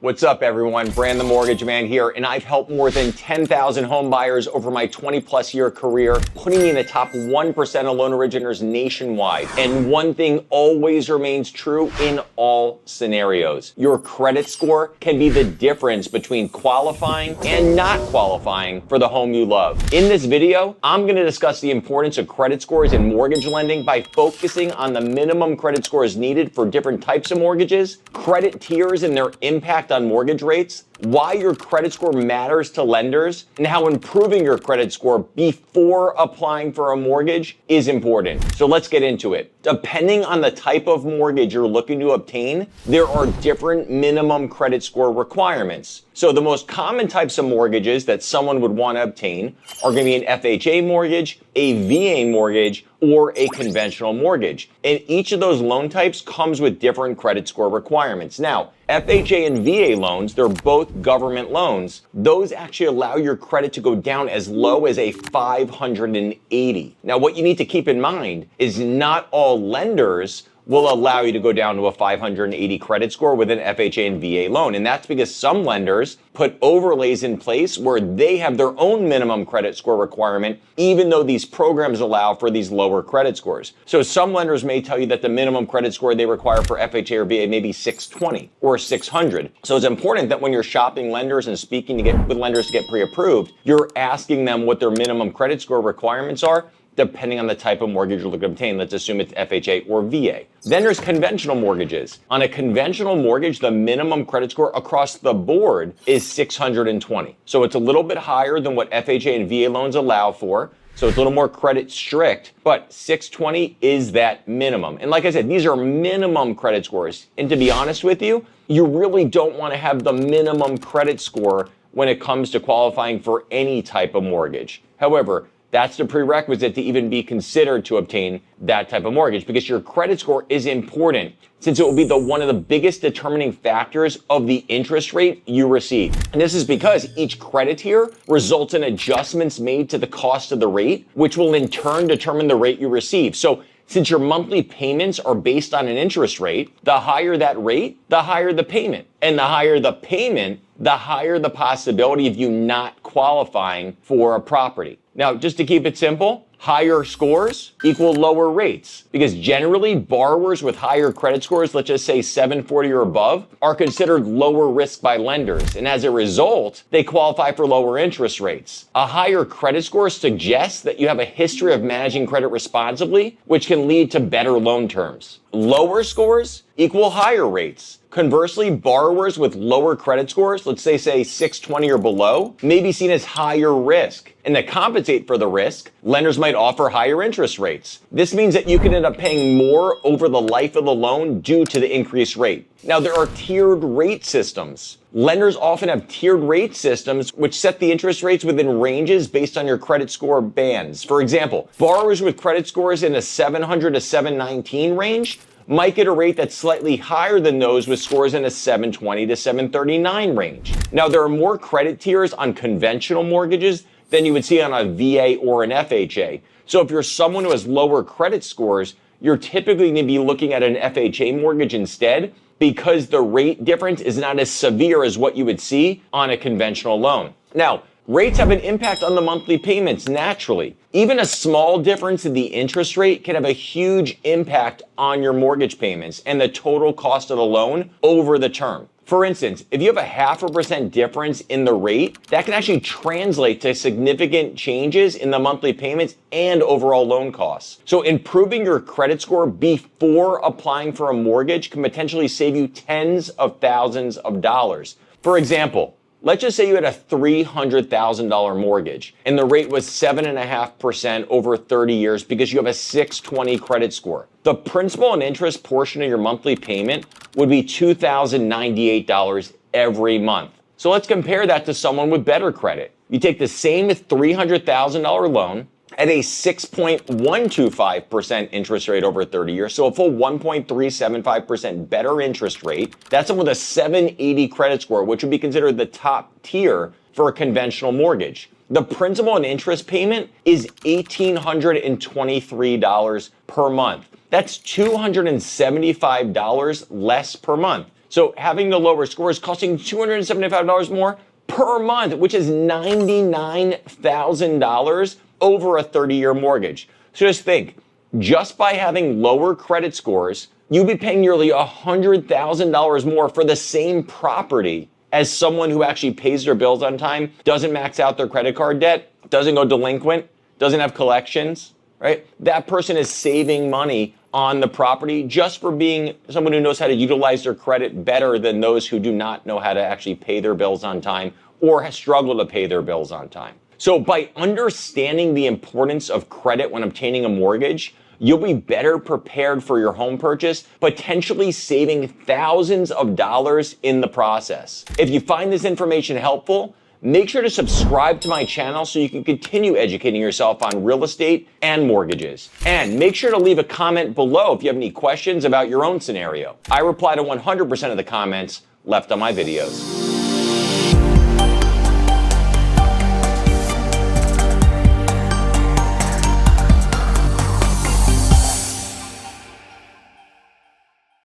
What's up, everyone? Brand the Mortgage Man here, and I've helped more than 10,000 home buyers over my 20-plus year career, putting me in the top 1% of loan originators nationwide. And one thing always remains true in all scenarios. Your credit score can be the difference between qualifying and not qualifying for the home you love. In this video, I'm going to discuss the importance of credit scores in mortgage lending by focusing on the minimum credit scores needed for different types of mortgages, credit tiers and their impact on mortgage rates, why your credit score matters to lenders, and how improving your credit score before applying for a mortgage is important. So let's get into it. Depending on the type of mortgage you're looking to obtain, there are different minimum credit score requirements. So the most common types of mortgages that someone would want to obtain are going to be an FHA mortgage, a VA mortgage, or a conventional mortgage. And each of those loan types comes with different credit score requirements. Now, FHA and VA loans, they're both government loans. Those actually allow your credit to go down as low as a 580. Now, what you need to keep in mind is not all lenders will allow you to go down to a 580 credit score with an FHA and VA loan. And that's because some lenders put overlays in place where they have their own minimum credit score requirement, even though these programs allow for these lower credit scores. So some lenders may tell you that the minimum credit score they require for FHA or VA may be 620 or 600. So it's important that when you're shopping lenders and speaking with lenders to get pre-approved, you're asking them what their minimum credit score requirements are, depending on the type of mortgage you're looking to obtain. Let's assume it's FHA or VA. Then there's conventional mortgages. On a conventional mortgage, the minimum credit score across the board is 620. So it's a little bit higher than what FHA and VA loans allow for. So it's a little more credit strict, but 620 is that minimum. And like I said, these are minimum credit scores. And to be honest with you, you really don't want to have the minimum credit score when it comes to qualifying for any type of mortgage. However, that's the prerequisite to even be considered to obtain that type of mortgage, because your credit score is important since it will be one of the biggest determining factors of the interest rate you receive. And this is because each credit tier results in adjustments made to the cost of the rate, which will in turn determine the rate you receive. So since your monthly payments are based on an interest rate, the higher that rate, the higher the payment. And the higher the payment, the higher the possibility of you not qualifying for a property. Now, just to keep it simple, higher scores equal lower rates, because generally borrowers with higher credit scores, let's just say 740 or above, are considered lower risk by lenders. And as a result, they qualify for lower interest rates. A higher credit score suggests that you have a history of managing credit responsibly, which can lead to better loan terms. Lower scores equal higher rates. Conversely, borrowers with lower credit scores, let's say 620 or below, may be seen as higher risk. And to compensate for the risk, lenders might offer higher interest rates. This means that you can end up paying more over the life of the loan due to the increased rate. Now, there are tiered rate systems. Lenders often have tiered rate systems which set the interest rates within ranges based on your credit score bands. For example, borrowers with credit scores in a 700 to 719 range might get a rate that's slightly higher than those with scores in a 720 to 739 range. Now, there are more credit tiers on conventional mortgages than you would see on a VA or an FHA. So if you're someone who has lower credit scores, you're typically going to be looking at an FHA mortgage instead, because the rate difference is not as severe as what you would see on a conventional loan. Now, rates have an impact on the monthly payments naturally. Even a small difference in the interest rate can have a huge impact on your mortgage payments and the total cost of the loan over the term. For instance, if you have a 0.5% difference in the rate, that can actually translate to significant changes in the monthly payments and overall loan costs. So improving your credit score before applying for a mortgage can potentially save you tens of thousands of dollars. For example, let's just say you had a $300,000 mortgage and the rate was 7.5% over 30 years because you have a 620 credit score. The principal and interest portion of your monthly payment would be $2,098 every month. So let's compare that to someone with better credit. You take the same $300,000 loan at a 6.125% interest rate over 30 years, so a full 1.375% better interest rate. That's someone with a 780 credit score, which would be considered the top tier for a conventional mortgage. The principal and interest payment is $1,823 per month. That's $275 less per month. So having the lower score is costing $275 more per month, which is $99,000 over a 30-year mortgage. So just think, just by having lower credit scores, you'd be paying nearly $100,000 more for the same property as someone who actually pays their bills on time, doesn't max out their credit card debt, doesn't go delinquent, doesn't have collections, right? That person is saving money on the property just for being someone who knows how to utilize their credit better than those who do not know how to actually pay their bills on time or struggle to pay their bills on time. So by understanding the importance of credit when obtaining a mortgage, you'll be better prepared for your home purchase, potentially saving thousands of dollars in the process. If you find this information helpful, make sure to subscribe to my channel so you can continue educating yourself on real estate and mortgages. And make sure to leave a comment below if you have any questions about your own scenario. I reply to 100% of the comments left on my videos.